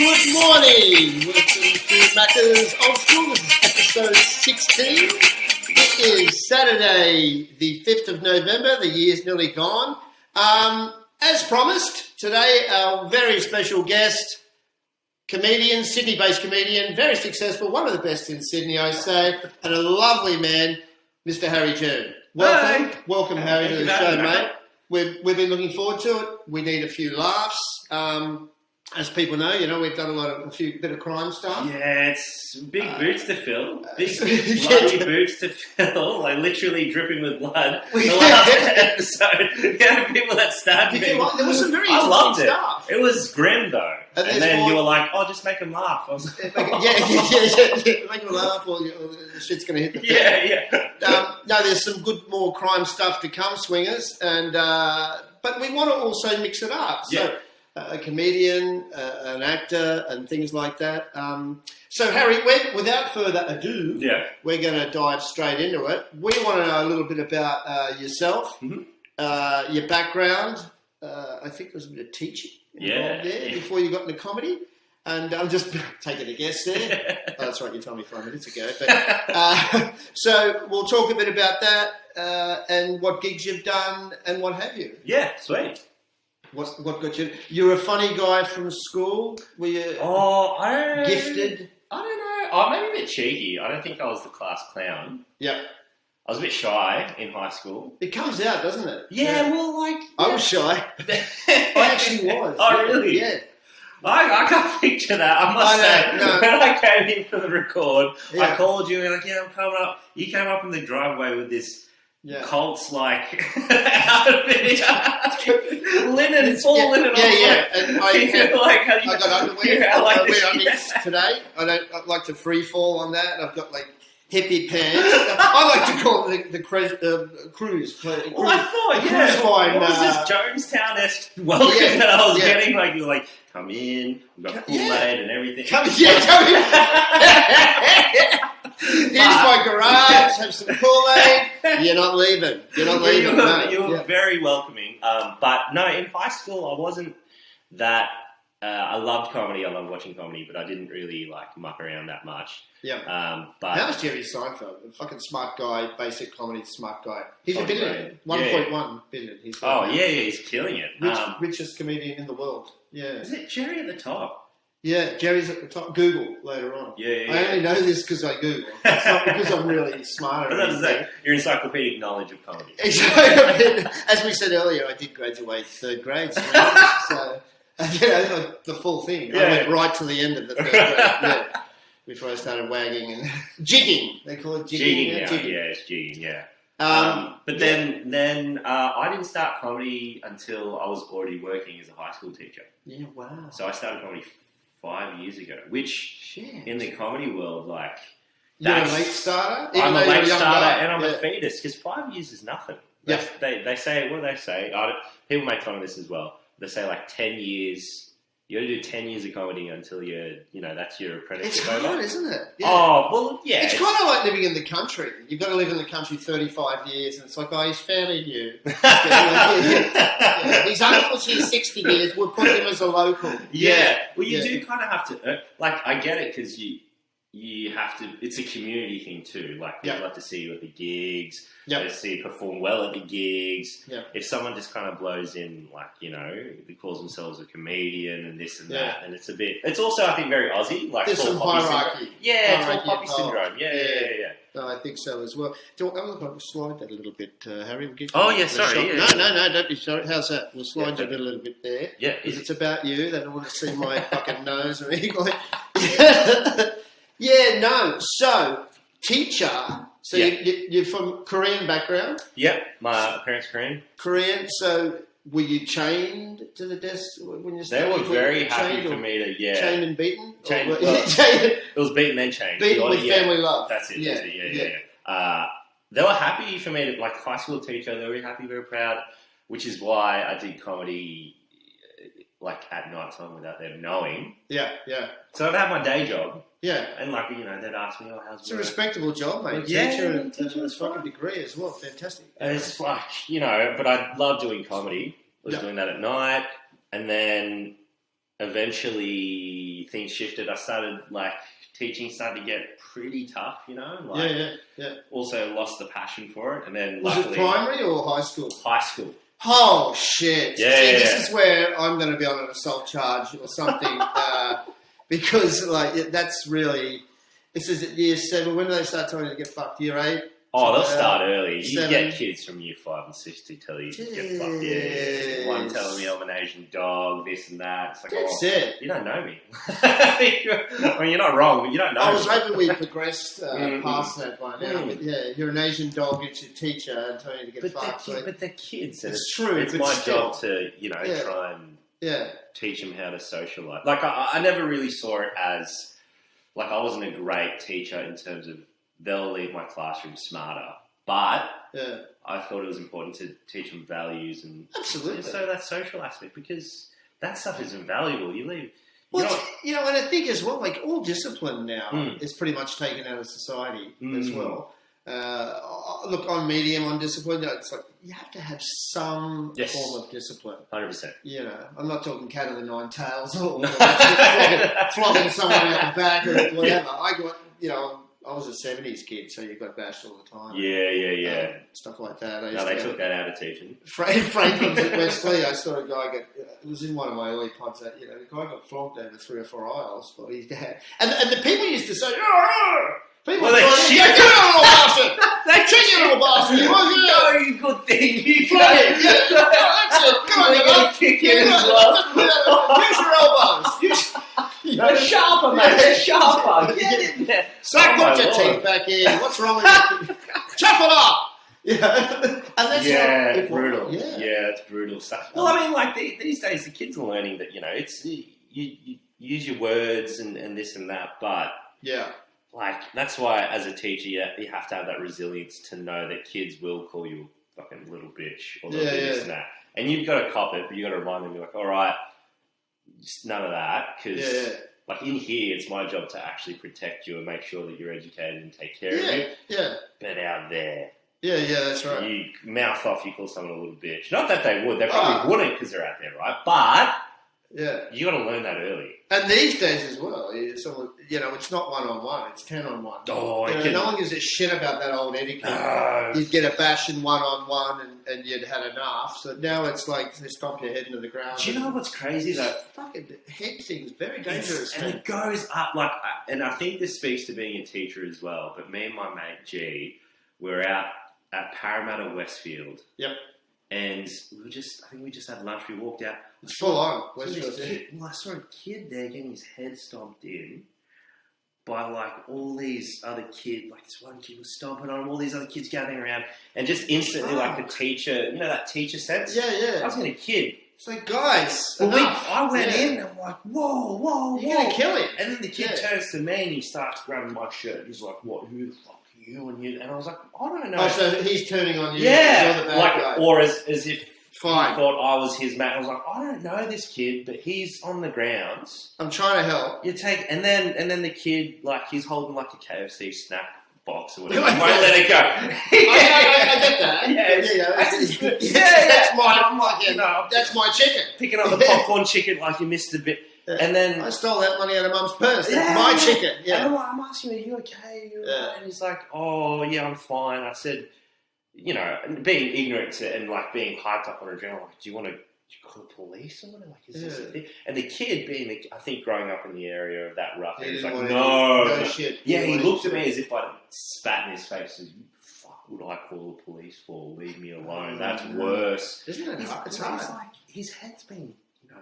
Good morning. Welcome to Macca's Old School. This is episode 16. It is Saturday, the 5th of November. The year's nearly gone. As promised, today our very special guest, comedian, Sydney-based comedian, very successful, one of the best in Sydney, I say, and a lovely man, Mr. Harry Jun. Welcome. Hi. Welcome, Harry, to the show, mate. We've been looking forward to it. We need a few laughs. As people know, we've done a bit of crime stuff. Yeah, it's big boots to fill. Big bloody boots to fill. Like literally dripping with blood. The last episode, people that stabbed me. There was some very I loved it. stuff. It was grim though. And then you were like, "Oh, just make them laugh." I was like, yeah. Make them laugh, or the shit's going to hit the fan. Yeah. No, there's some good more crime stuff to come, swingers, and but we want to also mix it up. So, a comedian, an actor, and things like that. So, Harry, without further ado, we're going to dive straight into it. We want to know a little bit about yourself, your background. I think there was a bit of teaching involved there before you got into comedy. And I'm just taking a guess there. Oh, that's right, you told me 5 minutes ago. But, so we'll talk a bit about that and what gigs you've done and what have you. Yeah, sweet. What got you? You're a funny guy from school. Were you gifted? I don't know. Oh, maybe a bit cheeky. I don't think I was the class clown. Yeah. I was a bit shy in high school. It comes out, doesn't it? Yeah. Well, like... I was shy. I actually was. Oh, really? Yeah. I can't picture that. I must say, no. when I came in for the record, Yeah. I called you and you're like, I'm coming up. You came up in the driveway with this Colts-like outfit. Linen, full linen. Yeah. And I got underwear. I like wear undies today. I like to free fall on that. I've got like hippie pants. I like to call it the cruise. Well, I thought, cruise line. What was this Jonestown-esque welcome that I was getting? Like, you're like, come in, we've got Kool-Aid and everything. Come in. Here's my garage, have some Kool-Aid. You're not leaving. You were very welcoming. But no, in high school, I wasn't that... I loved comedy. I loved watching comedy, but I didn't really muck around that much. Yeah. But how was Jerry Seinfeld? A fucking smart guy, basic comedy, smart guy. He's a billionaire. 1.1 billion. He's killing it. Richest comedian in the world. Yeah. Is it Jerry at the top? Yeah, Jerry's at the top. Google later on. Yeah. I only know this because I Google. It's not because I'm really smart. I was about to say, your encyclopedic knowledge of comedy. Exactly. As we said earlier, I did graduate 3rd grade. So the full thing. I went right to the end of the 3rd grade. Before I started wagging and jigging. They call it jigging. It's jigging, But then I didn't start comedy until I was already working as a high school teacher. Yeah, wow. So I started comedy 5 years ago, which in the comedy world, you're a late starter? I'm a late starter and I'm a fetus, because 5 years is nothing. They say, what do they say? People make fun of this as well. They say 10 years, you got to do 10 years of comedy until that's your apprenticeship. It's hard, isn't it? Yeah. Oh, well, yeah. It's kind of like living in the country. You've got to live in the country 35 years, and it's like, he's family new. His uncle's here 60 years, we'll put him as a local. Yeah. Well, you do kind of have to, I get it, because you have to, it's a community thing too. People have to see you at the gigs, to see you perform well at the gigs. If someone just kind of blows in, they calls themselves a comedian and this and that, and it's also, I think, very Aussie. There's some hierarchy. Tall poppy syndrome. Yeah. No, I think so as well. Do I want to slide that a little bit, Harry? Sorry. No, don't be sorry. How's that? We'll slide you a little bit there. Yeah. Because it's about you. They don't want to see my fucking nose or anything. Yeah, no. So, teacher. So you're from Korean background? Yep. My parents Korean. Korean. So were you chained to the desk when you started? They were very happy for me to, chained and beaten? It was beaten and chained. Beaten with family love. That's it. Yeah. They were happy for me to, high school teacher, they were very happy, very proud, which is why I did comedy at night time without them knowing. Yeah. So I'd have my day job. Yeah. And they'd ask me, how's it's work? A respectable job, mate. Teacher and a fucking degree as well. Fantastic. And it's but I love doing comedy. I was doing that at night. And then eventually things shifted. I started teaching started to get pretty tough, Also lost the passion for it, and then was it primary or high school? High school. Oh shit! Yeah, See, this is where I'm going to be on an assault charge or something, because that's really. This is at year 7. When do they start telling you to get fucked? Year 8. Oh, they'll start early. You get kids from year 5 and 6 to tell you to get fucked. Yeah. One telling me I'm an Asian dog, this and that. It's like, that's it. You don't know me. I mean, you're not wrong, but you don't know me. I was hoping we progressed past that by now. But yeah, you're an Asian dog, it's your teacher, and telling you to get fucked. But they're kids. It's true. It's my job to, try and teach them how to socialise. I never really saw it as... I wasn't a great teacher in terms of they'll leave my classroom smarter, but I thought it was important to teach them values and absolutely. So that social aspect, because that stuff is invaluable. You leave, and I think as well, all discipline now is pretty much taken out of society as well. Look, on medium, on discipline, it's you have to have some form of discipline. 100%. I'm not talking Cat of the Nine Tails or flogging someone out the back or whatever. I was a 70s kid, so you got bashed all the time. Yeah. Stuff like that. They took that out of teaching. Franklin's at Wesley, I saw a guy it was in one of my early pods, the guy got flogged over 3 or 4 aisles by his dad. And the people used to say, people they cheat. You little bastard! They cheat, you little bastard! You good thing. You flog it. That's it. Come on, you're going to kick in as well. Use your elbows. They're sharper, mate. They're sharper. Get in there. Put your teeth back in. What's wrong with you? Chuff it up. And that's brutal. Yeah, it's brutal stuff. Well, I mean, these days the kids are learning that it's you use your words and this and that, but that's why as a teacher you have to have that resilience to know that kids will call you a fucking little bitch or they'll do this and that, and you've got to cop it, but you've got to remind them, all right. Just none of that, because in here, it's my job to actually protect you and make sure that you're educated and take care of you. Yeah. But out there, that's right. You mouth off, you call someone a little bitch. Not that they would; they probably wouldn't because they're out there, right? But you got to learn that early. And these days as well, it's not 1-on-1; it's 10-on-1. Oh, no one gives a shit about that old etiquette. You'd get a bash in 1-on-1 and you'd had enough. So now it's they stomp your head into the ground. Do you know what's crazy though? Fucking head thing is very dangerous, and it goes up and I think this speaks to being a teacher as well. But me and my mate G, we're out at Parramatta Westfield. Yep. And I think we just had lunch. We walked out. It's full on. I saw a kid there getting his head stomped in by all these other kids. This one kid was stomping on him, all these other kids gathering around, and just instantly, the teacher, that teacher sense. Yeah. I was going to kid. It's guys. I went in and I'm like, whoa. You're going to kill him. And then the kid turns to me and he starts grabbing my shirt. He's like, what? Who the fuck are you? And I was like, I don't know. Oh, so he's turning on you. Yeah. You're the bad guy. Or as if Fine. He thought I was his mate. I was like, I don't know this kid, but he's on the grounds. I'm trying to help. And then the kid, he's holding a KFC snack box or whatever. I won't let it go. I get that. That's my chicken. Picking up the popcorn chicken like you missed a bit. And then I stole that money out of Mum's purse. That's my chicken. Yeah. And I'm asking him, are you okay? And he's like, oh yeah, I'm fine. I said, being ignorant to, and being hyped up on adrenaline, do you want to call the police or whatever? Is this a thing? And the kid, I think growing up in the area of that rough, he was like, no shit. Yeah, he looked at me as if I'd spat in his face and fuck, would I call the police for? Leave me alone. That's worse. Isn't it? It's hard. His head's been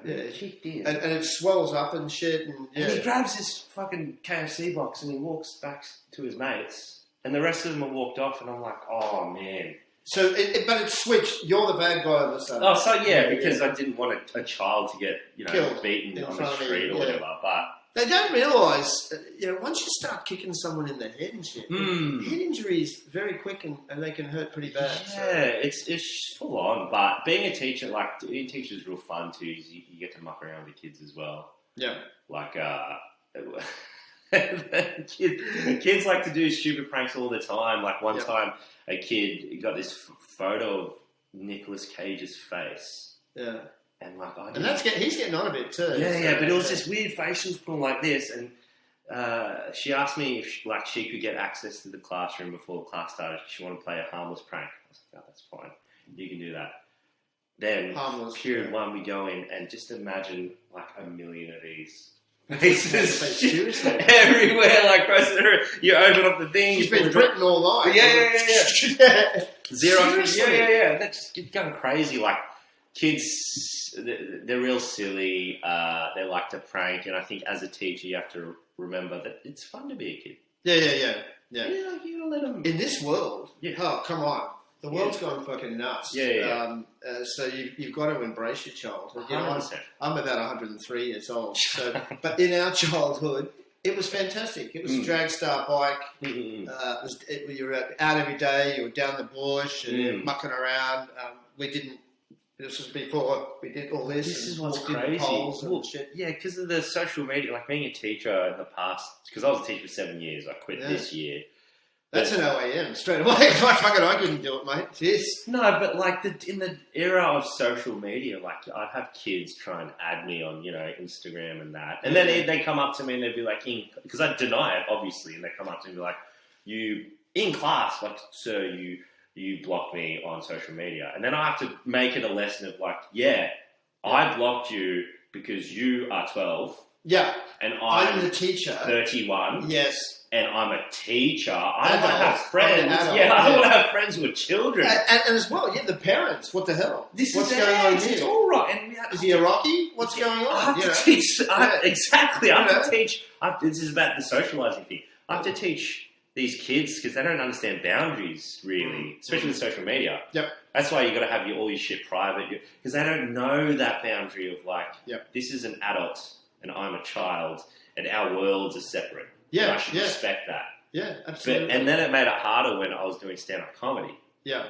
kicked in. And it swells up and shit. And he grabs his fucking KFC box and he walks back to his mates. And the rest of them have walked off, and I'm like, oh, man. So, but it's switched. You're the bad guy of the sudden. Oh, so because I didn't want a child to get, killed, beaten on the street or whatever. But they don't realise, once you start kicking someone in the head and shit, head injury is very quick and they can hurt pretty bad. Yeah, it's full on. But being a teacher, being a teacher is real fun too. You get to muck around with the kids as well. Yeah. Kids like to do stupid pranks all the time. One time, a kid got this photo of Nicolas Cage's face. Yeah. And like, he's getting on a bit too. Yeah, but it was this weird face she was putting like this, and she asked me if she could get access to the classroom before the class started. She wanted to play a harmless prank. I was like, oh, that's fine. You can do that. Then period 1, we go in, and just imagine like a million of these faces everywhere, like you open up the thing. She's been Britain all night. Yeah. Zero. Yeah. That's just going crazy. Like kids, they're real silly. They like to prank, and I think as a teacher, you have to remember that it's fun to be a kid. Yeah. Yeah, you gotta let them. In this world, oh come on. The world's gone fucking nuts. Yeah. So you've got to embrace your childhood. You know, I'm about 103 years old. So, but in our childhood, it was fantastic. It was a drag star bike. You were out every day. You were down the bush and mucking around. This was before we did all this. This is what's crazy. Shit. Yeah, because of the social media. Like being a teacher in the past, because I was a teacher for 7 years. I quit this year. That's an OAM straight away. Fuck it, I couldn't do it, mate. Jeez. No, but like in the era of social media, like I'd have kids try and add me on, Instagram and that, and then they come up to me and they'd be like, because I'd deny it obviously, and they come up to me and be like, you in class, like, sir, you blocked me on social media, and then I have to make it a lesson of like, I blocked you because you are 12. Yeah. And I'm the teacher. 31. Yes. And I'm a teacher. I don't want to have friends. I don't want to have friends with children. And as well, the parents. What the hell? What's going on here? It's all right. And is he Iraqi? What's going on? I have to teach. Exactly. I have to teach. This is about the socialising thing. I have to teach these kids because they don't understand boundaries really, especially with social media. Yep. That's why you got to have all your shit private because they don't know that boundary of like, this is an adult and I'm a child and our worlds are separate. Yeah, and I should respect that. Yeah, absolutely. And then it made it harder when I was doing stand-up comedy. Yeah.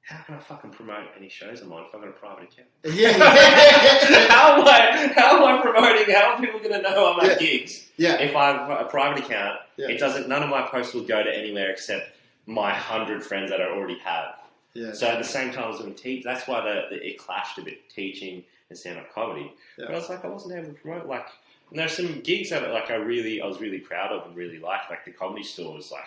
How can I fucking promote any shows I'm on if I've got a private account? How am I promoting? How are people going to know I'm at gigs? Yeah. If I have a private account, it doesn't. None of my posts will go to anywhere except my 100 friends that I already have. Yeah. So at the same time I was doing teach. That's why it clashed a bit, teaching and stand-up comedy. Yeah. But I was like, I wasn't able to promote like. And there's some gigs that like I was really proud of and really liked, like the Comedy Store's like.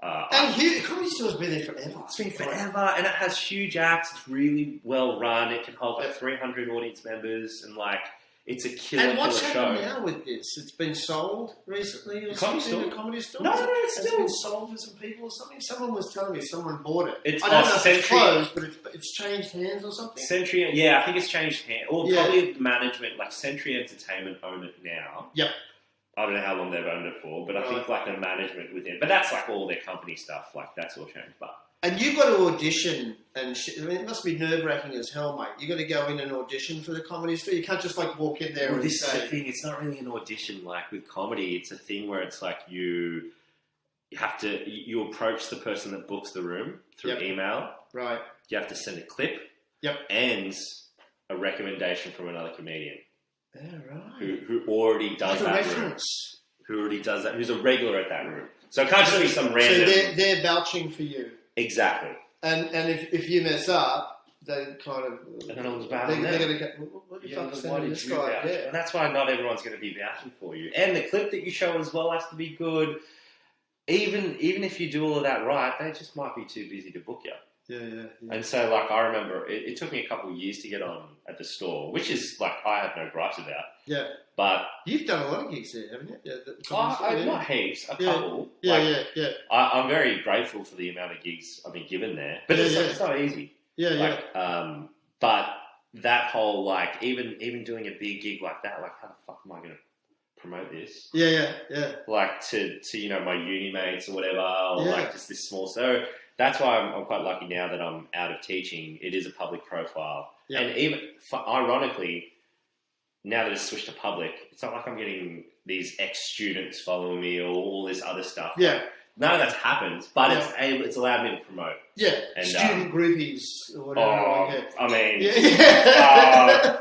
The Comedy Store's been there forever. It's been forever, and it has huge acts. It's really well run. It can hold like 300 audience members, and like it's a killer show. And what's happening now with this? It's been sold recently, or something? The Comedy Store? No, it's still been sold for some people or something. Someone was telling me someone bought it. I don't know if it's closed, but it's changed hands or something. Century, I think it's changed hands. Or probably management, like Century Entertainment own it now. Yep. I don't know how long they've owned it for, but I think like a management within. But that's like all their company stuff. Like that's all changed. And you've got to audition and it must be nerve-wracking as hell, mate. You've got to go in and audition for the Comedy Store. You can't just like walk in there and this is the thing. It's not really an audition like with comedy. It's a thing where it's like you approach the person that books the room through email. Right. You have to send a clip. Yep. And a recommendation from another comedian. Yeah, right. Who already does that reference. Who already does that. Who's a regular at that room. So it can't just be some random. So they're vouching for you. Exactly. And if you mess up, they kind of... And then it was bad. They're going to go, what the fuck is this guy? Yeah. And that's why not everyone's going to be vouching for you. And the clip that you show as well has to be good. Even if you do all of that right, they just might be too busy to book you. Yeah. And so, like, I remember it took me a couple of years to get on at the store, which is, like, I have no gripes about. Yeah. But... You've done a lot of gigs there, haven't you? Not heaps, a couple. Yeah. I'm very grateful for the amount of gigs I've been given there. But it's not easy. But that whole, like, even doing a big gig like that, like, how the fuck am I going to promote this? Yeah. Like, to my uni mates or whatever, or, like, just this small... So... That's why I'm quite lucky now that I'm out of teaching. It is a public profile. Yep. And even, ironically, now that it's switched to public, it's not like I'm getting these ex-students following me or all this other stuff. Yeah. Like, none of that's happened, but it's allowed me to promote. Yeah. And, student groupies or whatever.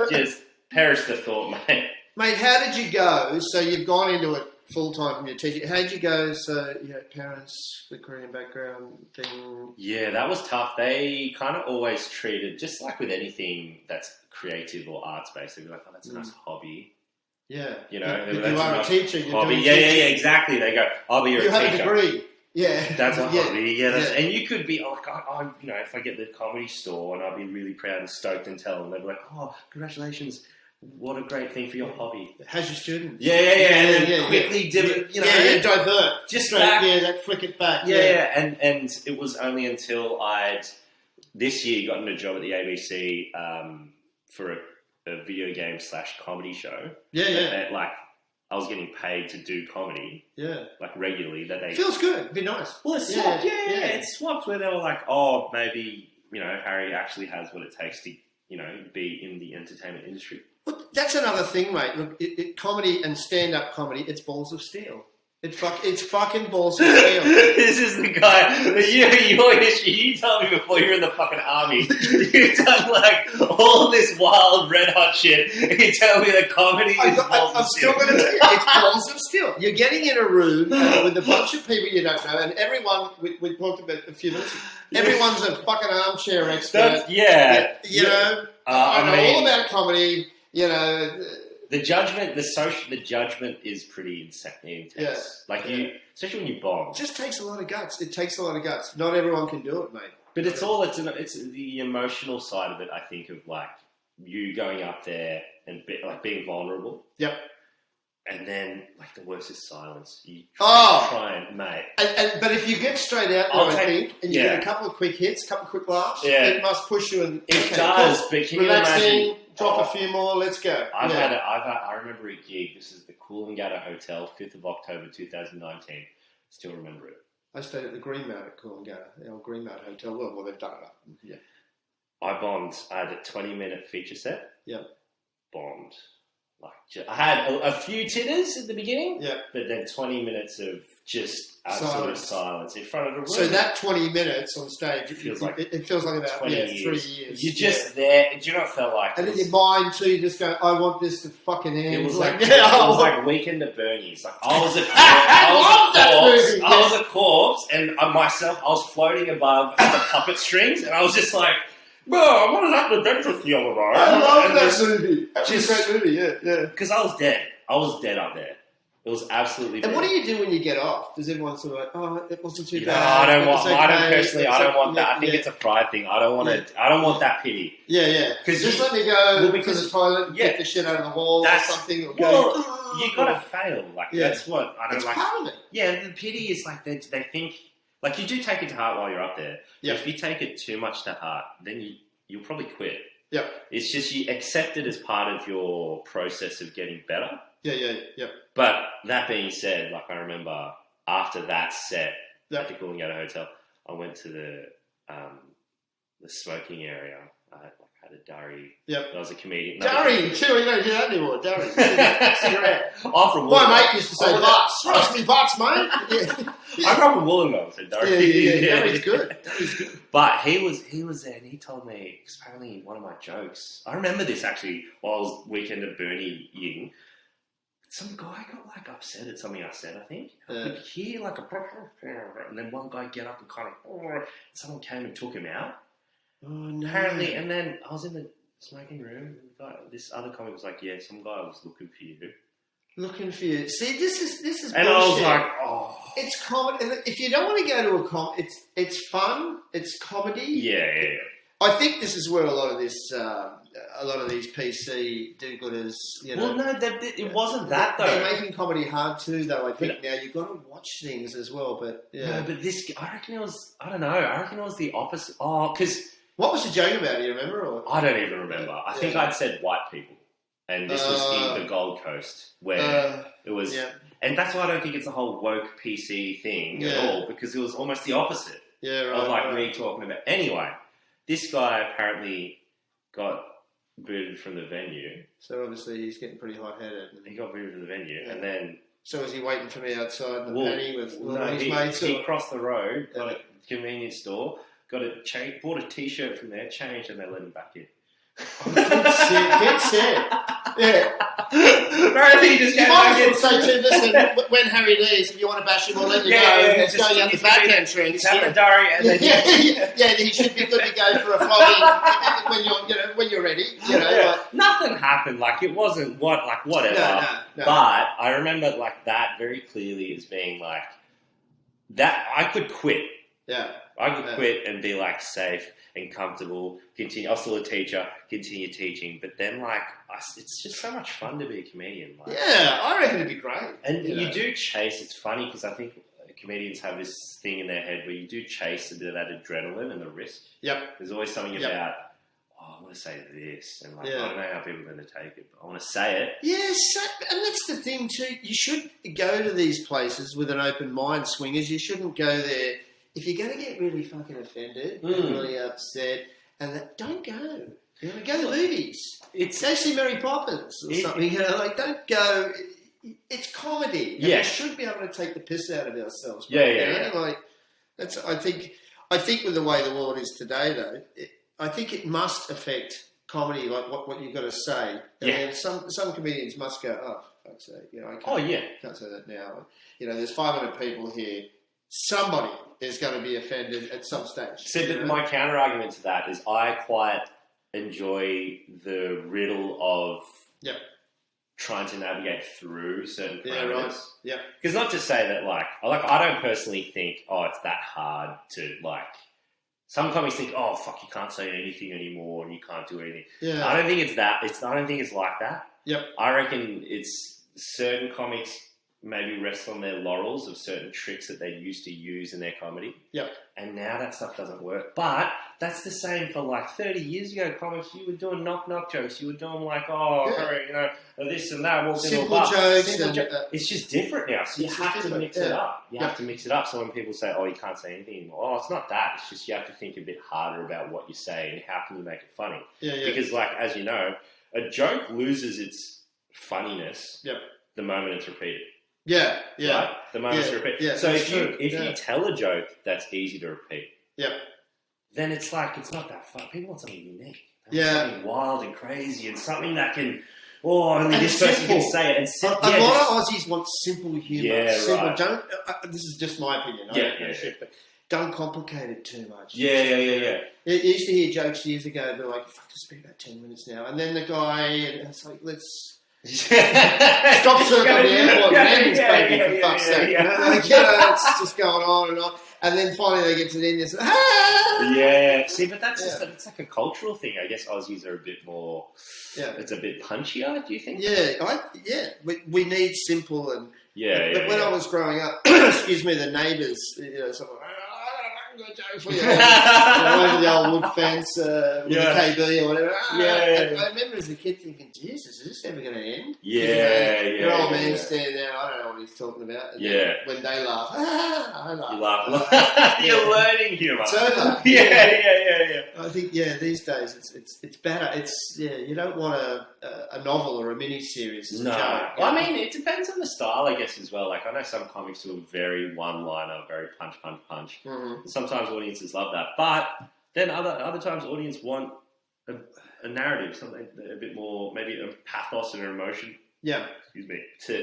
Just perish the thought, mate. Mate, how did you go? So you've gone into it full time from your teaching. How'd you go? So you had parents with Korean background thing. Yeah, that was tough. They kind of always treated, just like with anything that's creative or arts based, they'd be like, "Oh, that's a nice hobby." Yeah, you know, you are a teacher. You're hobby. Doing Yeah, teaching. exactly. They go, "Oh, but you're a teacher. You have a degree." Yeah, that's a hobby. Yeah, and you could be like, you know, if I get the comedy store, and I'd be really proud and stoked and tell them, they'd be like, "Oh, congratulations! What a great thing for your hobby." How's your students? Yeah, and then quickly divert, you know, divert. Just straight, back. That flick it back. And it was only until I'd this year gotten a job at the ABC for a video game / comedy show. That, like, I was getting paid to do comedy. Yeah. Like, regularly. That they feels good. It'd be nice. Well, it swapped. It swapped where they were like, oh, maybe, you know, Harry actually has what it takes to, you know, be in the entertainment industry. Well, that's another thing, mate. Look, comedy and stand-up comedy, it's balls of steel. It's fucking balls of steel. This is the guy. Your history. You told me before you were in the fucking army. You've done like all this wild red hot shit. And you tell me that comedy is balls of steel. I'm still going to tell you, it's balls of steel. You're getting in a room with a bunch of people you don't know, and everyone, we talked about a few minutes ago, everyone's a fucking armchair expert. You know, I know all about comedy. You know, the judgment is pretty intense. Yeah. Like especially when you bomb. It just takes a lot of guts. It takes a lot of guts. Not everyone can do it, mate. But it's the emotional side of it. I think of like you going up there and being vulnerable. Yep. And then, like, the worst is silence. You try and, mate. But if you get straight out there, I think, and you get a couple of quick hits, a couple of quick laughs, it must push you. And it does, but can you imagine? Drop a few more, let's go. I remember a gig. This is the Coolangatta Hotel, 5th of October, 2019. Still remember it. I stayed at the Greenmount at Coolangatta, the old Greenmount Hotel. Well, they've done it up. Yeah. I bombed. I had a 20-minute feature set. Yeah. Bombed. Like, I had a few titters at the beginning, but then 20 minutes of just absolute silence in front of the room. So that 20 minutes on stage, it feels like about 3 years. You're just there. Do you know what it felt like? And in your mind too, you just go, I want this to fucking end. It was like Weekend at Bernie's. Like I was a corpse, and myself, I was floating above the puppet strings, and I was just like, bro, I wanted to have the dentist the other day. I love that movie. That was a great movie, yeah. Because I was dead. I was dead up there. It was absolutely. And what do you do when you get off? Does everyone sort of like, oh, it wasn't too bad? I don't want that. I think it's a pride thing. I don't want it. I don't want that pity. Yeah. Because just let me go to the toilet and get the shit out of the wall or something. Or you gotta fail. Like that's what I don't it's like. Part of it. Yeah, the pity is like they think. Like, you do take it to heart while you're up there. Yeah. If you take it too much to heart, then you'll probably quit. Yeah. It's just you accept it as part of your process of getting better. Yeah. But that being said, like, I remember after that set at the Coolangatta Hotel, I went to the smoking area. I had a durry. Yep. I was a comedian. Durry, too. You don't do that anymore. Durry. Cigarette. From my mate used to say butts. Roast me butts, mate. Yeah. I grew up in Wollongong, so Durry. Yeah. Durry's good. But he was there, and he told me, because apparently one of my jokes, I remember this actually while I was Weekend at Bernie-ing, some guy got like upset at something I said, I think. I could hear like and then one guy get up and kind of, someone came and took him out. Oh, no. Apparently, and then I was in the smoking room, and this other comic was like, yeah, some guy was looking for you. Looking for you. See, this is and bullshit. I was like, oh. It's comedy. If you don't want to go to a comedy, it's fun. It's comedy. Yeah. I think this is where a lot of these PC do-gooders, you know. Well, no, it wasn't that though. They're making comedy hard too, though. I think now you've got to watch things as well. But no, but I reckon it was. I don't know. I reckon it was the opposite. Oh, because what was the joke about? Do you remember? Or? I don't even remember. I think I'd said white people, and this was in the Gold Coast where it was. Yeah. And that's why I don't think it's a whole woke PC thing at all, because it was almost the opposite. Yeah, right. Of like me talking about. Anyway, this guy apparently got booted from the venue. So obviously he's getting pretty hot-headed. He got booted from the venue, and then. So was he waiting for me outside in the paddy with his mates? He crossed the road, got a convenience store, bought a T-shirt from there, changed, and they let him back in. Get set. Yeah. Apparently, he just you might as well say too, listen, when Harry leaves, if you want to bash him, we'll let you go. He's going out the back entrance. He's having a diary, and then he should be good to go for a flogging when you're ready. Nothing happened. Like it wasn't whatever. No. But I remember like that very clearly as being like that. I could quit. Yeah. I could quit and be like safe and comfortable, continue. I was still a teacher, continue teaching, but then like it's just so much fun to be a comedian. Like, yeah, I reckon it'd be great. And you do chase. It's funny because I think comedians have this thing in their head where you do chase a bit of that adrenaline and the risk. Yep. There's always something about, I want to say this, and like I don't know how people are going to take it, but I want to say it. Yes, and that's the thing too. You should go to these places with an open mind, swingers. You shouldn't go there. If you're going to get really fucking offended and really upset, don't go. Go to the movies. Go see Mary Poppins or something. Don't go. It's comedy. Yeah. We should be able to take the piss out of ourselves. That's. I think with the way the world is today, though, I think it must affect comedy, like what you've got to say. And some comedians must go, oh, fuck's sake, I can't say that now. There's 500 people here. Somebody is going to be offended at some stage. So my counter argument to that is I quite enjoy the riddle of trying to navigate through certain parameters. Yeah, right. Yeah. Because not to say that I don't personally think, it's that hard to some comics think, oh fuck, you can't say anything anymore and you can't do anything. Yeah. I don't think it's that. I don't think it's like that. Yep. I reckon it's certain comics maybe rest on their laurels of certain tricks that they used to use in their comedy. Yep. And now that stuff doesn't work. But that's the same for 30 years ago, comics. You were doing knock-knock jokes. You were doing this and that. Simple jokes. It's just different now. So you have to mix it up. You have to mix it up. So when people say, you can't say anything anymore. It's not that. It's just you have to think a bit harder about what you say and how can you make it funny. Yeah. Because as you know, a joke loses its funniness the moment it's repeated. Yeah. Right? The moment it's repeated. Yeah, so if you tell a joke that's easy to repeat, then it's it's not that fun. People want something unique. Something wild and crazy and something that can only this person can say it. And a lot of Aussies want simple humour. Yeah, simple. right. Don't. This is just my opinion. I don't know shit, but don't complicate it too much. Yeah. You used to hear jokes years ago. They're like, "Fuck, it's been about 10 minutes now," and then the guy, and it's like, let's. Stop circling the airport landings, baby, for fuck's sake. It's just going on and on. And then finally they get to the end and say, Yeah. See, but that's just it's like a cultural thing. I guess Aussies are a bit more... It's a bit punchier, do you think? Yeah. We need simple and... But when I was growing up, the neighbours, someone... Got a joke for you. Over the old wood fence with the KB or whatever. I remember as a kid thinking, Jesus, is this ever going to end? Your old man standing there, I don't know what he's talking about. And when they laugh, I laugh. You laugh. You're learning humour. It's over. Yeah. I think, these days it's better. You don't want a novel or a mini-series as a joke. Well, I mean, it depends on the style, I guess, as well. I know some comics who are very one-liner, very punch. Mm-hmm. Sometimes audiences love that, but then other times audience want a narrative, something a bit more, maybe a pathos and an emotion. Yeah. Excuse me,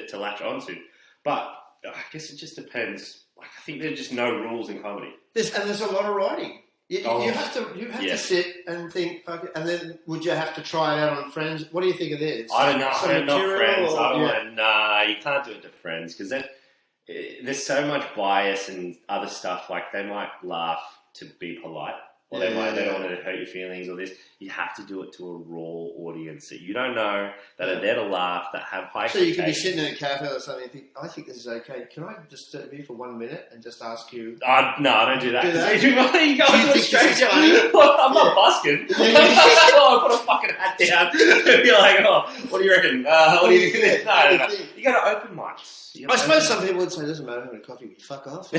to latch onto. But I guess it just depends. I think there's just no rules in comedy. There's a lot of writing. You have to sit and think, fuck it, and then would you have to try it out on Friends? What do you think of this? I don't know. Not Friends. I don't want to. Nah, you can't do it to Friends because then there's so much bias and other stuff. They might laugh to be polite, or they don't want to hurt your feelings, or this. You have to do it to a raw audience that you don't know, that are there to laugh, that have high. So you could be sitting in a cafe or something and think, I think this is okay. Can I just be here for 1 minute and just ask you? No, I don't do that. Do that? You go to a stranger. I'm not busking. I'll put a fucking hat down. Be like, what do you reckon? What do you think? No. You go to open mics. I suppose some people would say, doesn't matter, having a coffee, you fuck off.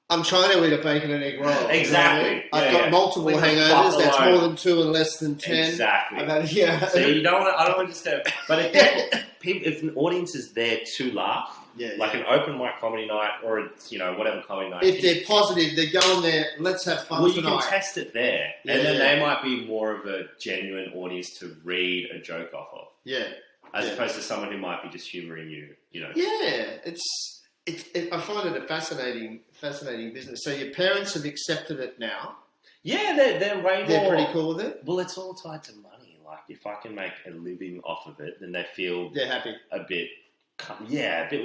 I'm trying to eat a bacon and egg roll. Exactly. I've got multiple hangovers. That's more than 2 and less than 10. Exactly. So you don't want to. I don't want to disturb. But if an audience is there to laugh, an open mic comedy night or whatever comedy night. If they're positive, they're going there. Let's have fun tonight. Well, you can test it there, and then they might be more of a genuine audience to read a joke off of. Yeah. As opposed to someone who might be just humouring you, you know. Yeah, I find it a fascinating business. So your parents have accepted it now. Yeah, they're way more. They're pretty cool with it. Well, it's all tied to money. Like, if I can make a living off of it, then they feel they're happy. A bit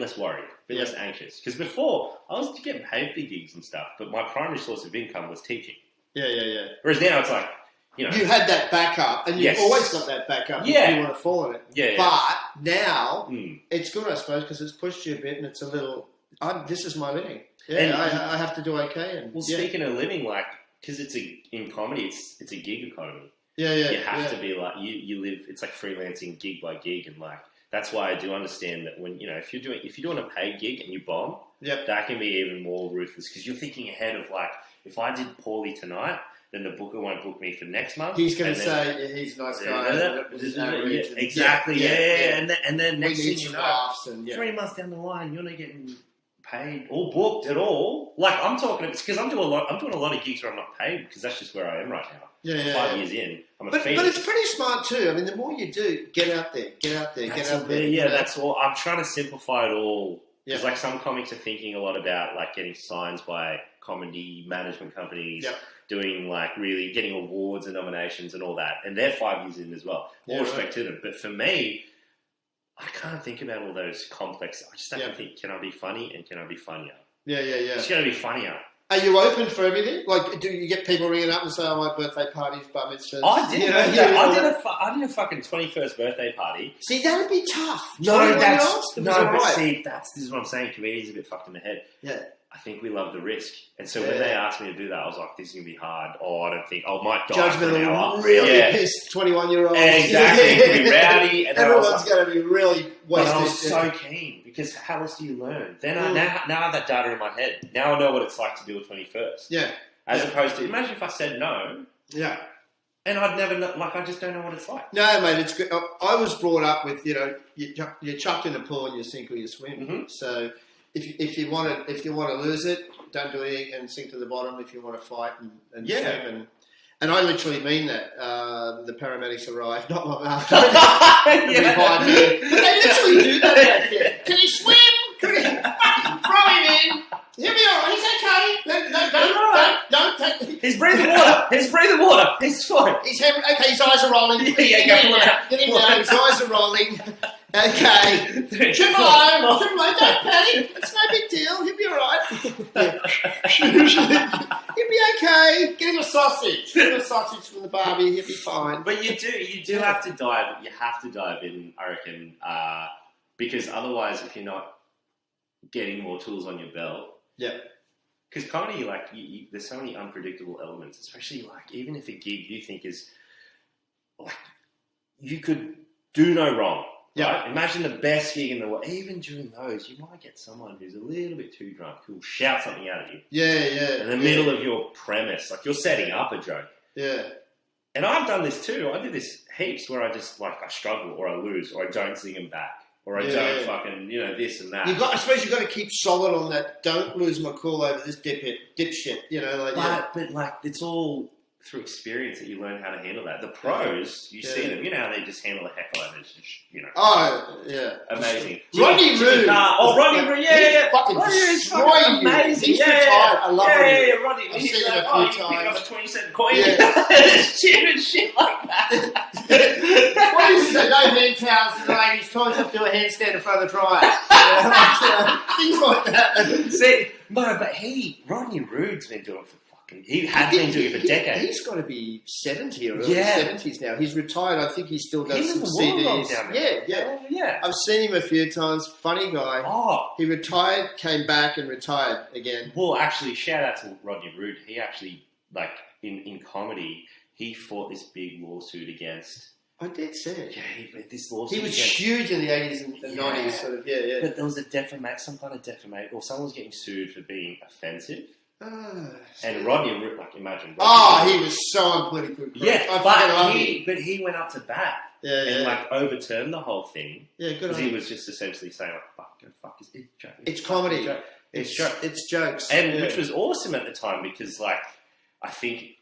less worried, a bit less anxious. Because before, I was getting paid for gigs and stuff, but my primary source of income was teaching. Yeah. Whereas now it's like, you know, you had that backup, and you've always got that backup if you want to fall on it. Yeah. But now it's good, I suppose, because it's pushed you a bit, and it's a little. This is my living. Yeah, and I have to do okay. And speaking of living, like, because in comedy, it's a gig economy. Yeah. You have to be like you live. It's like freelancing gig by gig, and like that's why I do understand that when if you're doing a paid gig and you bomb, that can be even more ruthless because you're thinking ahead of like if I did poorly tonight, then the booker won't book me for next month. He's going to say he's a nice guy. Exactly. And then next thing you know, 3 months down the line, you're not getting paid or booked at all. Like I'm talking, because I'm doing a lot of gigs where I'm not paid because that's just where I am right now. 5 years in, but it's pretty smart too. I mean, the more you do, get out there. Yeah, that's all. I'm trying to simplify it all. Because like some comics are thinking a lot about like getting signs by comedy management companies, doing like really getting awards and nominations and all that, and they're 5 years in as well. All respect to them, but for me, I can't think about all those complex. I just have to think: can I be funny and can I be funnier? Yeah. It's got to be funnier. Are you open for everything? Like, do you get people ringing up and say, "Oh, my birthday party's bar mitzvahs"? I did. I did a fucking 21st birthday party. See, that'd be tough. This is what I'm saying. Comedians are a bit fucked in the head. Yeah. I think we love the risk. And so when they asked me to do that, I was like, this is going to be hard. Oh, I might die Judgment for an hour. Really pissed 21-year-olds. Exactly. It could be rowdy. And everyone's going to be really wasted. But I was so keen because how else do you learn? Then now I have that data in my head. Now I know what it's like to do a 21st. Yeah. As opposed to, imagine if I said no. Yeah. And I'd never know, I just don't know what it's like. No, mate, it's good. I was brought up with, you're chucked in a pool and you sink or you swim. Mm-hmm. So if you want to lose it, don't do anything and sink to the bottom. If you want to fight and swim, and I literally mean that. The paramedics arrived not long after. But they literally do that back there. Can he swim? Throw him in. He'll be all right. He's okay. Don't. He's breathing water. He's fine. His eyes are rolling. Get him down. His eyes are rolling. Okay. Triple O. Don't panic. It's no big deal. He'll be all right. He'll be okay. Get him a sausage. From the barbie. He'll be fine. But you do have to dive. You have to dive in, I reckon, because otherwise, if you're not getting more tools on your belt, because comedy, like, there's so many unpredictable elements, especially like even if a gig you think is like you could do no wrong. Yeah. Right? Imagine the best gig in the world. Even during those, you might get someone who's a little bit too drunk who will shout something out at you. Yeah. In the middle of your premise. Like you're setting up a joke. Yeah. And I've done this too. I do this heaps where I just I struggle or I lose or I don't sing them back. Or I don't fucking, this and that. I suppose you've got to keep solid on that. Don't lose my cool over this dipshit. But like, it's all through experience that you learn how to handle that. The pros, you see them, how they just handle the heck out of it. Oh, yeah. Amazing. Rodney Rood. Rodney Rood, yeah. Fucking Rodney Rood's fucking amazing. He's retired. I love Rodney. Yeah, Rodney. I've seen him a few times. Pick up a 20-cent coin. Just cheering shit like that. What is it? No hand towels in the ladies' toilets have to do a handstand in front of the dryer. Things like that. See, no, but Rodney Rood's been doing it for he had been doing it for decades. He's got to be 70 or early 70s now. He's retired. I think he still does some CDs. Yeah. I've seen him a few times. Funny guy. Oh. He retired, came back and retired again. Well, actually, shout out to Rodney Rood. He actually, in comedy, he fought this big lawsuit against... I did see it. Yeah, this lawsuit. He was huge in the 80s and 90s, sort of, But there was some kind of defamation, or someone was getting sued for being offensive. And Rodney, imagine. He was so unpolitically correct. Yeah, but he went up to bat and overturned the whole thing. Yeah, good. Because he was just essentially saying, fuck, it's joke. It's comedy. It's jokes. And which was awesome at the time because, I think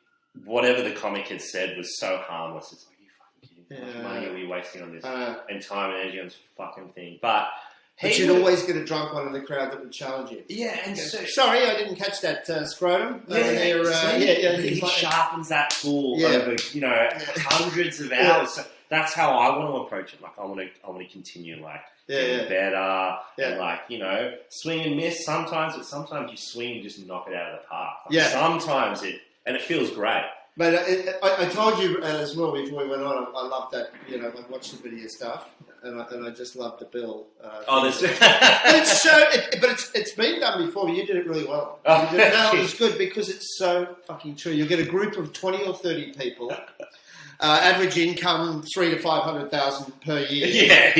whatever the comic had said was so harmless. It's like, you fucking kidding me? How much money are we wasting on this and time and energy on this fucking thing. But you'd always get a drunk one in the crowd that would challenge you. Yeah, and sorry, I didn't catch that scrotum. He sharpens that tool over, hundreds of hours. So that's how I want to approach it. Like, I want to continue, like, getting better and, like, swing and miss sometimes, but sometimes you swing and just knock it out of the park. Like, sometimes and it feels great. But I told you as well before we went on, I love that, I watched the video stuff, and I just love the bill. That's but it's been done before. You did it really well. It was good because it's so fucking true. You'll get a group of 20 or 30 people. Average income 300,000 to 500,000 per year.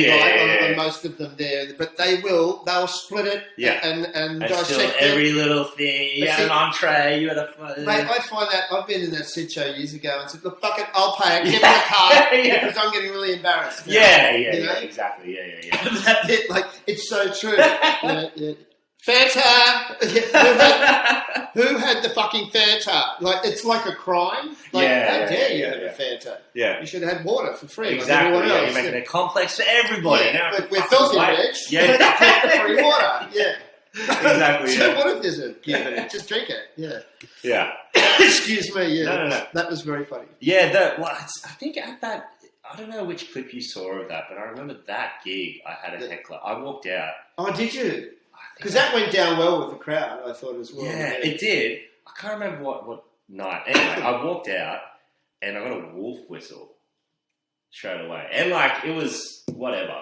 On most of them there, but they'll split it. And dissect still every little thing. You had an entree. You had a. Mate, I find that I've been in that shit show years ago and said, "Look, fuck it, I'll pay it. Give me a card because I'm getting really embarrassed." Exactly. That's it. Like, it's so true. Fanta! Who had the fucking Fanta? Like, it's like a crime. Like, how dare you have a Fanta? Yeah. You should have had water for free. Exactly. Like everyone else. You're making it complex for everybody. Yeah, but we're filthy rich. Yeah. Get the free water. Yeah. Exactly. So what if there's a gift in it? Just drink it. Yeah. Yeah. Excuse me. Yeah. No. That was very funny. Yeah. I think at that, I don't know which clip you saw of that, but I remember that gig. I had a heckler. I walked out. Oh, did you? Because that went down well with the crowd, I thought, as well. Yeah, it did. I can't remember what night. Anyway, I walked out and I got a wolf whistle straight away. And, like, it was whatever.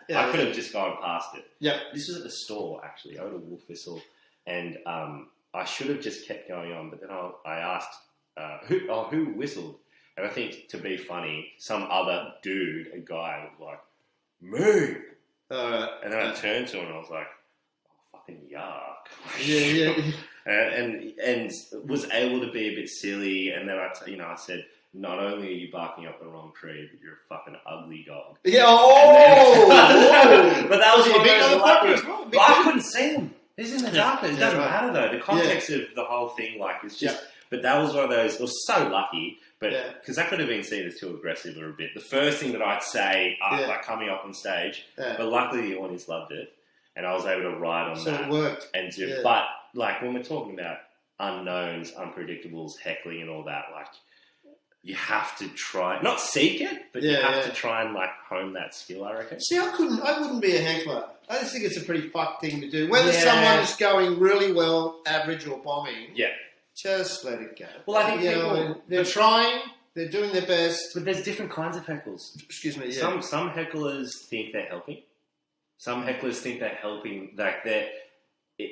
Yeah, I could have just gone past it. Yeah. This was at the store, actually. I got a wolf whistle and I should have just kept going on. But then I asked, who whistled? And I think, to be funny, some other dude, a guy, was like, me. And then I turned to him and I was like, yuck. and was able to be a bit silly, and then I said, not only are you barking up the wrong tree, but you're a fucking ugly dog. Yeah. But that was one of those lucky. I couldn't see him. He's in the darkness. It doesn't matter though. The context of the whole thing, like, it's just. But that was one of those. I was so lucky, but because that could have been seen as too aggressive or a bit. The first thing that I'd say, like coming up on stage, but luckily the audience loved it. And I was able to ride on that. So it worked. And but, like, when we're talking about unknowns, unpredictables, heckling and all that, like, you have to try, not seek it, but you have to try and, like, hone that skill, I reckon. See, I wouldn't be a heckler. I just think it's a pretty fucked thing to do. Whether someone is going really well, average or bombing, just let it go. Well, I think they're trying, they're doing their best. But there's different kinds of heckles. Excuse me, Some hecklers think they're helping. Some hecklers think they're helping, like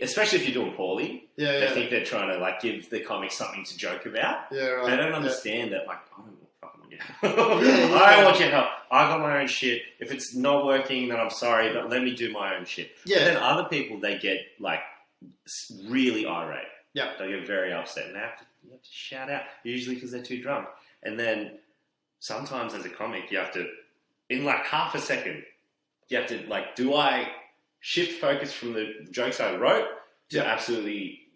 especially if you're doing poorly. They think they're trying to, like, give the comic something to joke about. Yeah, right. They don't understand that, like, I don't fucking want your help. I don't want your help. I got my own shit. If it's not working, then I'm sorry, but let me do my own shit. Yeah. But then other people, they get, like, really irate. Yeah. They get very upset, and you have to shout out, usually because they're too drunk. And then sometimes as a comic, you have to, in, like, half a second, you have to, like, do I shift focus from the jokes I wrote to absolutely,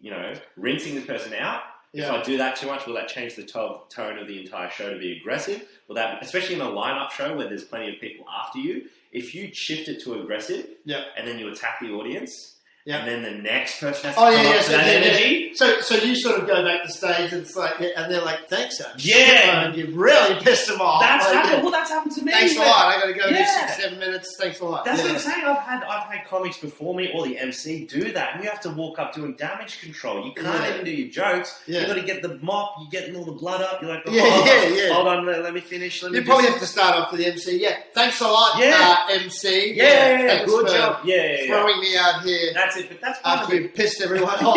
rinsing this person out? If I do that too much, will that change the tone of the entire show to be aggressive? Will that, especially in a lineup show where there's plenty of people after you, if you shift it to aggressive and then you attack the audience, and then the next person has to come up to that energy. So you sort of go back to stage and it's like, and they're like, thanks, sir. Yeah. And you've really pissed them off. That's happened. Well, that's happened to me. Thanks a lot. I got to go in 6-7 minutes. Thanks a lot. That's what I'm saying. I've had comics before me or the MC do that, and you have to walk up doing damage control. You can't even do your jokes. You got to get the mop. You're getting all the blood up. You're like, hold on, let me finish. You probably have to start off with the MC. Yeah. Thanks a lot, MC. Yeah. Good job. Throwing me out here. That's it. But that's after you pissed everyone off.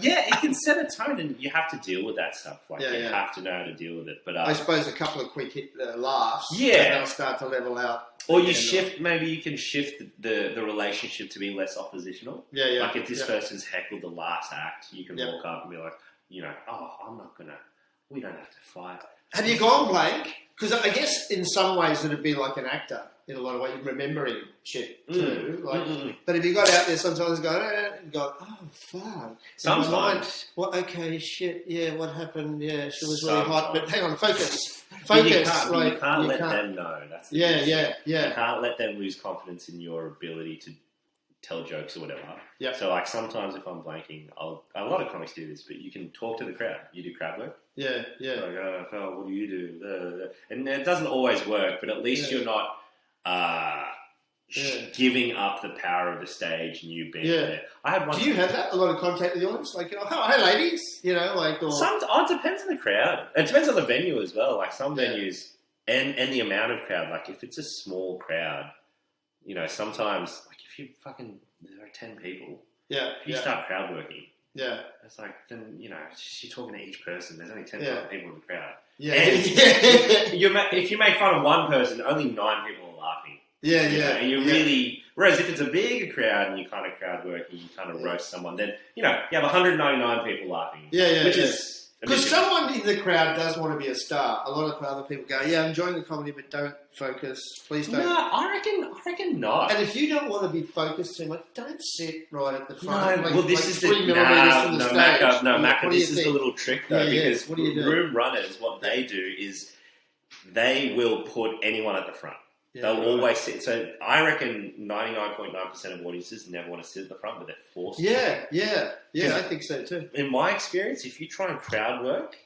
It can set a tone, and you have to deal with that stuff. Like, you have to know how to deal with it. But I suppose a couple of quick laughs, and they'll start to level out. Or you shift. Maybe you can shift the relationship to be less oppositional. Like if this person's heckled the last act, you can walk up and be like, I'm not gonna. We don't have to fight. Have you gone blank? Because I guess in some ways it'd be like an actor in a lot of ways, remembering shit too. But if you got out there sometimes and go, oh fuck. Sometimes. What? Okay, shit. Yeah, what happened? Yeah, she was really hot. But hang on, focus. You can't let them know. That's the yeah. You can't let them lose confidence in your ability to tell jokes or whatever. Yeah. So like sometimes if I'm blanking, a lot of comics do this, but you can talk to the crowd. You do crowd work. Yeah. Like, oh, what do you do? And it doesn't always work, but at least you're not giving up the power of the stage and you being there. I had one. Do you have that? A lot of contact with the audience? Like, hi ladies, like... Or... it depends on the crowd. It depends on the venue as well. Like some venues and the amount of crowd. Like if it's a small crowd, sometimes like if you there are 10 people. Yeah. If you start crowd working. Yeah. It's like, then, you're talking to each person. There's only 10 people in the crowd. Yeah. And if you make fun of one person, only 9 people are laughing. Yeah. And you really... Whereas if it's a bigger crowd and you kind of crowd work and you kind of roast someone, then, you have 199 people laughing. Which is... Because someone in the crowd does want to be a star. A lot of other people go, I'm enjoying the comedy, but don't focus. Please don't. No, I reckon not. And if you don't want to be focused too much, don't sit right at the front. No, this is 3 millimeters from the stage. Macca, this is the little trick though, because what do you do? Room runners, what they do is they will put anyone at the front. They'll always sit. So I reckon 99.9% of audiences never want to sit at the front, but they're forced to. Yeah, I think so too. In my experience, if you try and crowd work,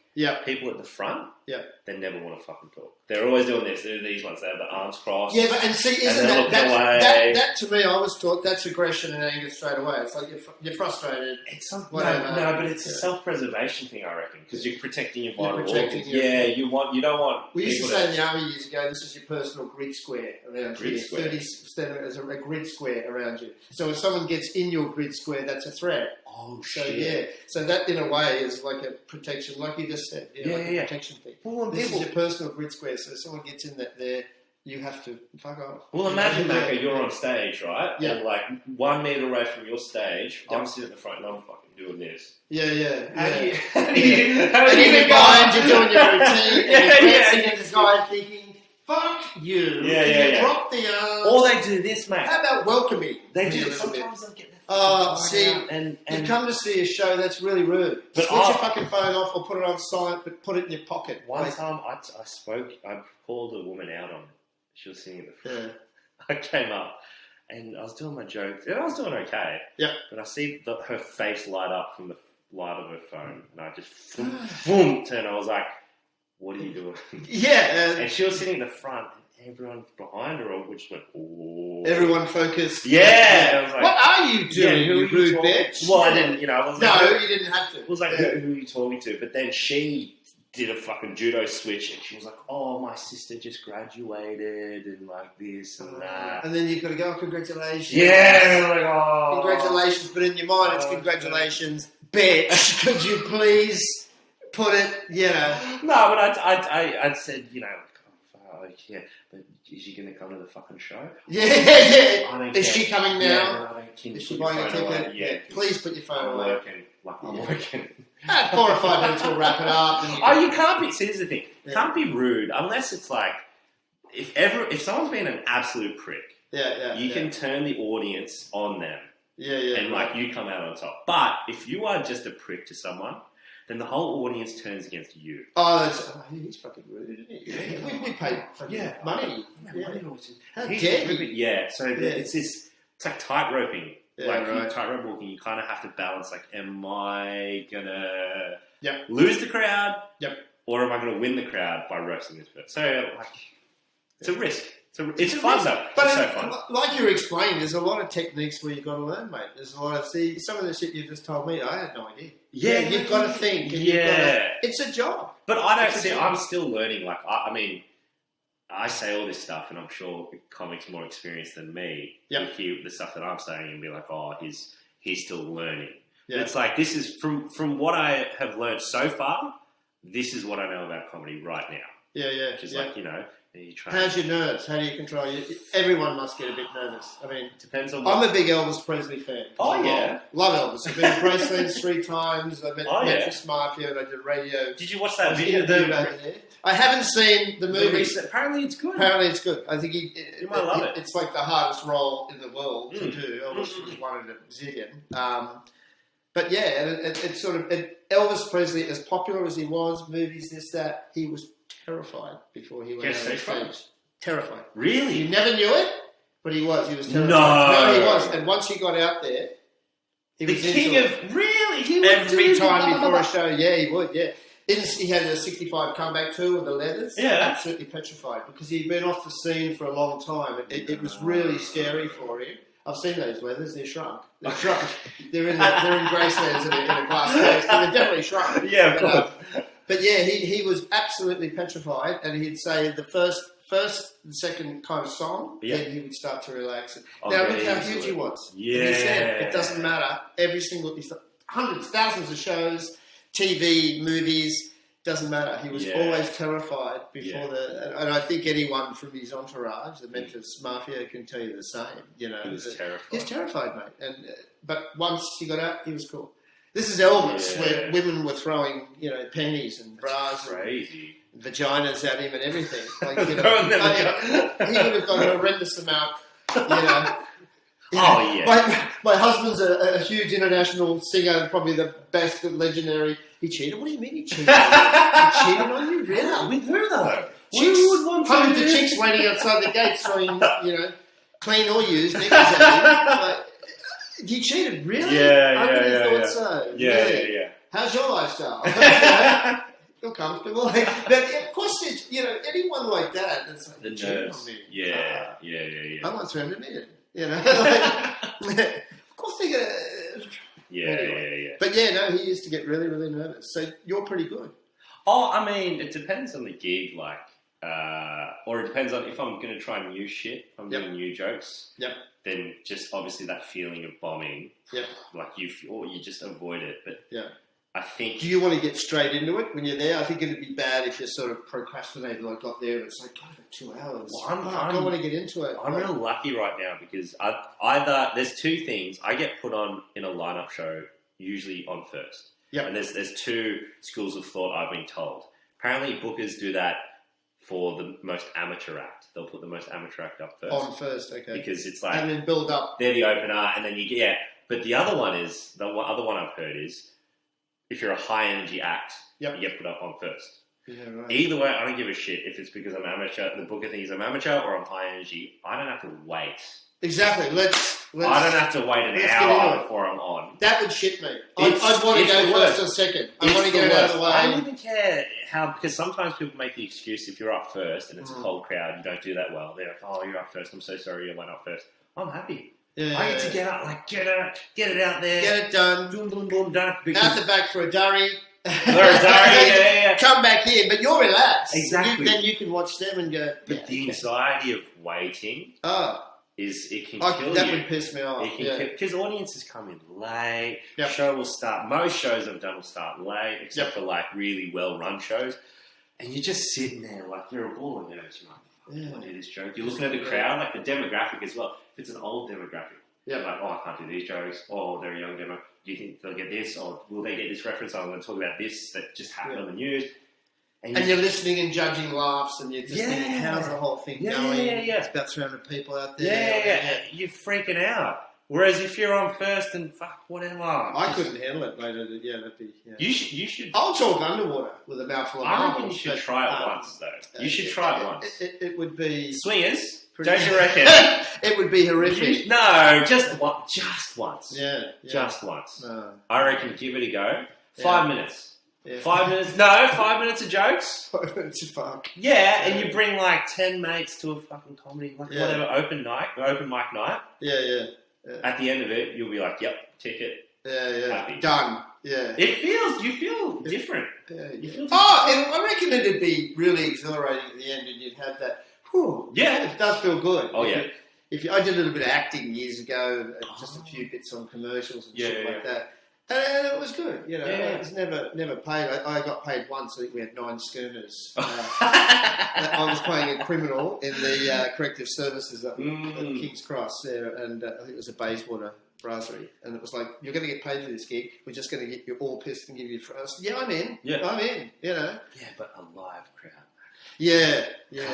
people at the front, they never want to fucking talk. They're always doing this. They're these ones. They have the arms crossed. Yeah, but isn't that to me? I was taught that's aggression and anger straight away. It's like you're frustrated. It's but it's a self-preservation thing, I reckon, because you're protecting your vital organs. You don't want. We used to say in the army years ago, this is your personal grid square around you. 30 centimeters, a grid square around you. So if someone gets in your grid square, that's a threat. Oh shit! So that in a way is like a protection, like you just said. A protection thing. Well, this is your personal grid square. So if someone gets in there, you have to fuck off. Well, imagine, Macca, you're on stage, right? Yeah. And like 1 meter away from your stage, I'm sitting at the front and I'm fucking doing this. Yeah. How do you and even behind you doing your routine, and you're dancing at the guy thinking, "Fuck you!" You drop the arms. Or they do this, mate. How about welcoming? They do. Sometimes they'll get. And you've come to see a show, that's really rude. But switch your fucking phone off or put it on silent, but put it in your pocket. One time I called a woman out on it. She was sitting at the front. I came up and I was doing my jokes, and I was doing okay. Yeah. But I see her face light up from the light of her phone, and I just boom, turned. I was like, "What are you doing?" And she was sitting at the front. Everyone behind her, which went, oh. Everyone focused. Yeah. I was like, what are you doing, you rude bitch? Well, I didn't, I was like... you didn't have to. It was like, who are you talking to? But then she did a fucking judo switch, and she was like, oh, my sister just graduated, and like this and that. And then you've got to go, congratulations. Yeah. Like, oh. Congratulations, but in your mind, it's congratulations, bitch. Could you please put it, No, but I said, but is she going to come to the fucking show? Yeah. Is she coming now? Is she buying a ticket? Yeah. Please put your phone away. I'm working. 4 or 5 minutes, we'll wrap it up. You can't be... See, here's the thing. You can't be rude unless it's like... If someone's been an absolute prick, you can turn the audience on them. And you come out on top. But if you are just a prick to someone... then the whole audience turns against you. He's fucking rude, isn't he? We pay money. How dare you? So it's like tightroping. Tightrope walking, you kind of have to balance, like, am I going to lose the crowd? Or am I going to win the crowd by roasting this person? So, like, it's a risk. It's fun though. But it's so fun. Like you explained, there's a lot of techniques where you've got to learn, mate. There's a lot of... See, some of the shit you just told me, I had no idea. You've got to think. And it's a job. But I don't see... I'm still learning. Like, I mean, I say all this stuff, and I'm sure comics more experienced than me will hear the stuff that I'm saying and be like, oh, he's still learning. But it's like, this is... From what I have learned so far, this is what I know about comedy right now. Yeah. Which is like, How's your nerves? How do you control you? Everyone must get a bit nervous. I mean, depends on. I'm a big Elvis Presley fan. Oh yeah, love Elvis. I've been to Graceland 3 times. I've been to Memphis Mafia, and I did radio. Did you watch that video there? I haven't seen the movie. Apparently, it's good. I think you might love it. It's like the hardest role in the world to do. Elvis was one in a zillion. But yeah, it's sort of Elvis Presley, as popular as he was, movies, this, that, he was terrified before he went on stage. Terrified. Really? You never knew it, but he was. He was terrified. No, he was. And once he got out there, he was king of really. He would every time before a show. Yeah, he would. Yeah. He had a 65 comeback tour with the Leathers. Yeah, absolutely petrified because he'd been off the scene for a long time. It was really scary for him. I've seen those Leathers. They're shrunk. They're shrunk. They're in Gracelands in a glass case. They're definitely shrunk. Yeah, of course. But yeah, he was absolutely petrified, and he'd say the first and second kind of song, then he would start to relax. Now look how huge he was. Yeah, and he said it doesn't matter. Every single hundreds, thousands of shows, TV, movies. Doesn't matter. He was always terrified before and I think anyone from his entourage, the Memphis Mafia, can tell you the same. You know, he was terrified. He was terrified, mate. But once he got out, he was cool. This is Elvis, where women were throwing, panties and bras, crazy, and vaginas at him and everything. Like, he would have got a horrendous amount. Oh yeah. My husband's a huge international singer, probably the best, legendary. He cheated? What do you mean he cheated? He cheated on you? Really? With who though? Hundreds of chicks waiting outside the gates throwing, clean or used niggas at him. You cheated? Really? I really thought so. Yeah. How's your lifestyle? You're comfortable. But of course, anyone like that, it's like, the nerves. Yeah. I want $300 million. Of course they're going to... Yeah. But he used to get really, really nervous. So you're pretty good. Oh, I mean, it depends on the gig, or it depends on if I'm going to try new shit, if I'm doing new jokes. Yep. Then just obviously that feeling of bombing. Yep. You just avoid it. But I think... Do you want to get straight into it when you're there? I think it'd be bad if you're sort of procrastinating. I got there and it's like, God, I've got 2 hours. Well, I don't want to get into it. I'm real lucky right now because there's 2 things. I get put on in a lineup show, usually on first. Yep. And there's 2 schools of thought I've been told. Apparently bookers do that for the most amateur act. They'll put the most amateur act up first. On first, okay. Because it's like... And then build up. They're the opener and then you get... Yeah. But the other one is... The other one I've heard is... If you're a high energy act, you get put up on first. Yeah, right. Either way, I don't give a shit if it's because I'm amateur, the booker thinks I'm amateur, or I'm high energy. I don't have to wait. Exactly. I don't have to wait an hour before I'm on. That would shit me. I'd want to go first or second. I want to get out of the way. I don't even care because sometimes people make the excuse if you're up first and it's a cold crowd, you don't do that well. They're like, oh, you're up first. I'm so sorry you went up first. I'm happy. Yeah, I get to get out, get it out there. Get it done. Boom, boom, boom, done. Out the back for a durry. Yeah. Come back in, but you're relaxed. Exactly. Then you can watch them and go. But the anxiety of waiting it can kill you. That would piss me off. Because audiences come in late. Yep. Show will start. Most shows I've done will start late, except for really well run shows. And you're just sitting there like you're a ball of nerves. You're like, I want to do this joke. You're looking at the crowd, like the demographic as well. If it's an old demographic, like, I can't do these jokes. Oh, they're a young demo. Do you think they'll get this? Or will they get this reference? I'm going to talk about this that just happened on the news. And you're listening and judging laughs, and you're just thinking, how's the whole thing going? It's about 300 people out there. You're freaking out. Whereas if you're on first and whatever. I couldn't handle it, mate. That'd be... Yeah. You should... I'll talk underwater with a mouthful of I reckon you should try it once, though. You should try it once. It would be... Swingers? Don't you reckon? It would be horrific. Just once. Just once. No. I reckon give it a go. 5 minutes. Yeah. 5 minutes? No, 5 minutes of jokes. 5 minutes of fuck. Yeah, and you bring 10 mates to a fucking comedy, whatever, open mic night. Yeah. At the end of it, you'll be like, yep, ticket. Yeah. Happy. Done. Yeah. You feel different. Yeah. You feel different. And I reckon it'd be really exhilarating at the end, and you'd have that. Yeah. It does feel good. Oh, yeah. I did a little bit of acting years ago, just a few bits on commercials and shit like that. And it was good, It was never paid. I got paid once. I think we had 9 schooners. I was playing a criminal in the corrective services at King's Cross there, and I think it was a Bayswater brasserie. And it was like, you're going to get paid for this gig. We're just going to get you all pissed and give you... Yeah, I'm in. Yeah. I'm in, Yeah, but a live crowd. Yeah.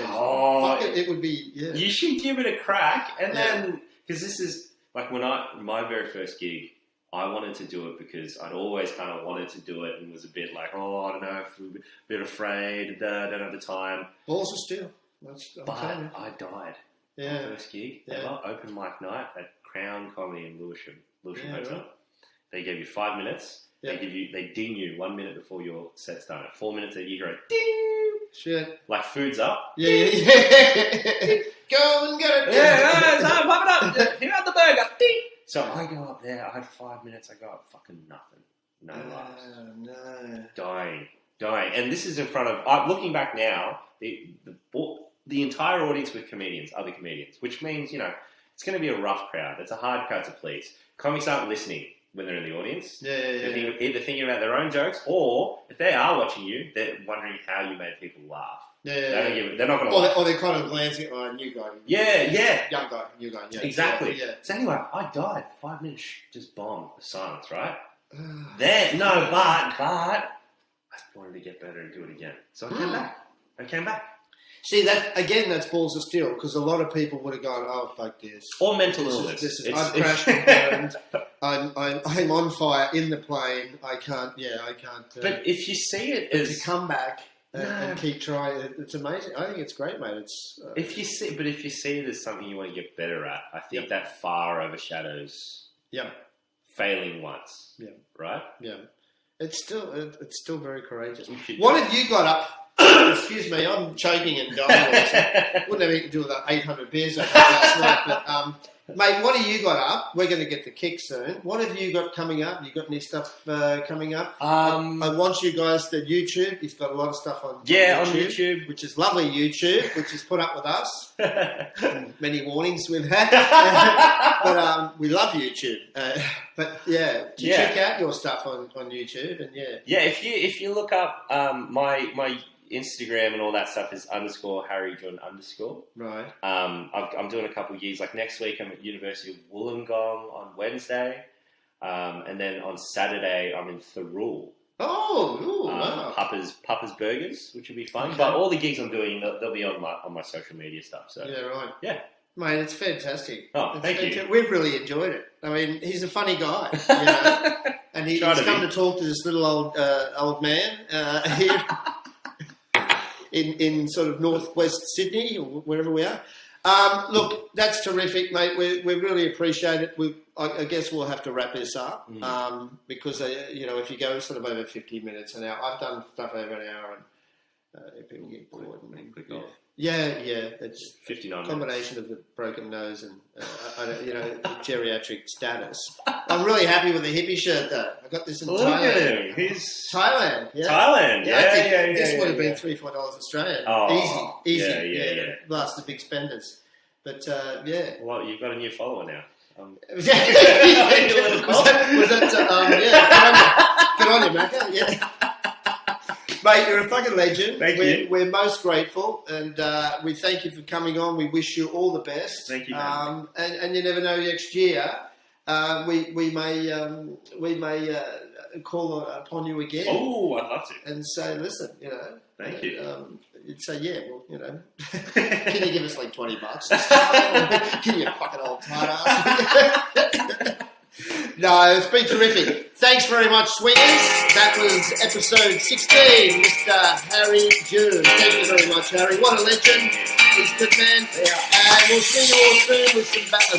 Oh, fuck it would be... Yeah. You should give it a crack, and then... Because this is... Like, my very first gig... I wanted to do it because I'd always kind of wanted to do it and was a bit like, I don't know, a bit afraid, don't have the time. Balls of steel. But I died. Yeah. My first gig ever, open mic night at Crown Comedy in Lewisham Hotel. Right. They gave you 5 minutes. Yeah. They ding you 1 minute before your set started. 4 minutes in, you hear a ding. Shit. Like food's up. Yeah. Go and get it. Yeah, pop it up. Here out the burger. Ding. So I go up there, I had 5 minutes, I go up, fucking nothing. No laughs. No. Dying. And this is in front of, looking back now, the entire audience with comedians, other comedians, which means, it's going to be a rough crowd. It's a hard crowd to please. Comics aren't listening when they're in the audience. Yeah. They're either thinking about their own jokes, or if they are watching you, they're wondering how you made people laugh. Yeah. They're not going to laugh. Or they're kind of glancing at my new guy. Yeah. Young guy, new guy. Yeah. Exactly. Yeah. So anyway, I died. 5 minutes, just bomb, silence, right? But I wanted to get better and do it again. So I came back. See, that's balls of steel, because a lot of people would have gone, oh, fuck this. Or mental illness. I've crashed and I'm on fire in the plane. I can't. But if you see it as... To come back... and keep trying. It's amazing. I think it's great, mate. It's if you see it as something you want to get better at, I think that far overshadows failing once. Yeah. Right. Yeah. It's still very courageous. What have you got up? Excuse me, I'm choking and dying. Wouldn't have anything to do with that 800 beers I had last night. But mate, what have you got up? We're going to get the kick soon. What have you got coming up? You got any stuff coming up? I want you guys to YouTube. He's got a lot of stuff on YouTube, on YouTube, which is lovely YouTube, which is put up with us. Many warnings we've had, but we love YouTube. Check out your stuff on YouTube, and if you look up my Instagram and all that stuff is _Harry Jun _. Right. I'm doing a couple of gigs. Like next week, I'm at University of Wollongong on Wednesday, and then on Saturday, I'm in Thirroul. Wow. Papa's Burgers, which will be fun. Okay. But all the gigs I'm doing, they'll be on my social media stuff. So right. Yeah. Mate, it's fantastic. Thank you. We've really enjoyed it. I mean, he's a funny guy, and he's come to talk to this little old man here. In sort of northwest Sydney or wherever we are. Look, that's terrific, mate. We really appreciate it. I guess we'll have to wrap this up because, if you go sort of over 50 minutes an hour, I've done stuff over an hour and people get bored. It's 59 combination of the broken nose and, geriatric status. I'm really happy with the hippie shirt, though. I got this in Thailand. Thailand. Yeah. Thailand. This would have been $3-4 Australian. Oh, easy. Yeah. Blast the big spenders. But, Well, you've got a new follower now. Was that good on you, Macca. Yeah. Mate, you're a fucking legend. Thank you. We're most grateful, and we thank you for coming on. We wish you all the best. Thank you. And you never know, next year we may call upon you again. Oh, I'd love to. And say, listen, Thank you. You'd say, can you give us like $20 this time? Can you fucking old tight ass? No, it's been terrific. Thanks very much, swingers. That was episode 16, Mr. Harry Jun. Thank you very much, Harry. What a legend. He's a good man. Yeah. And we'll see you all soon with some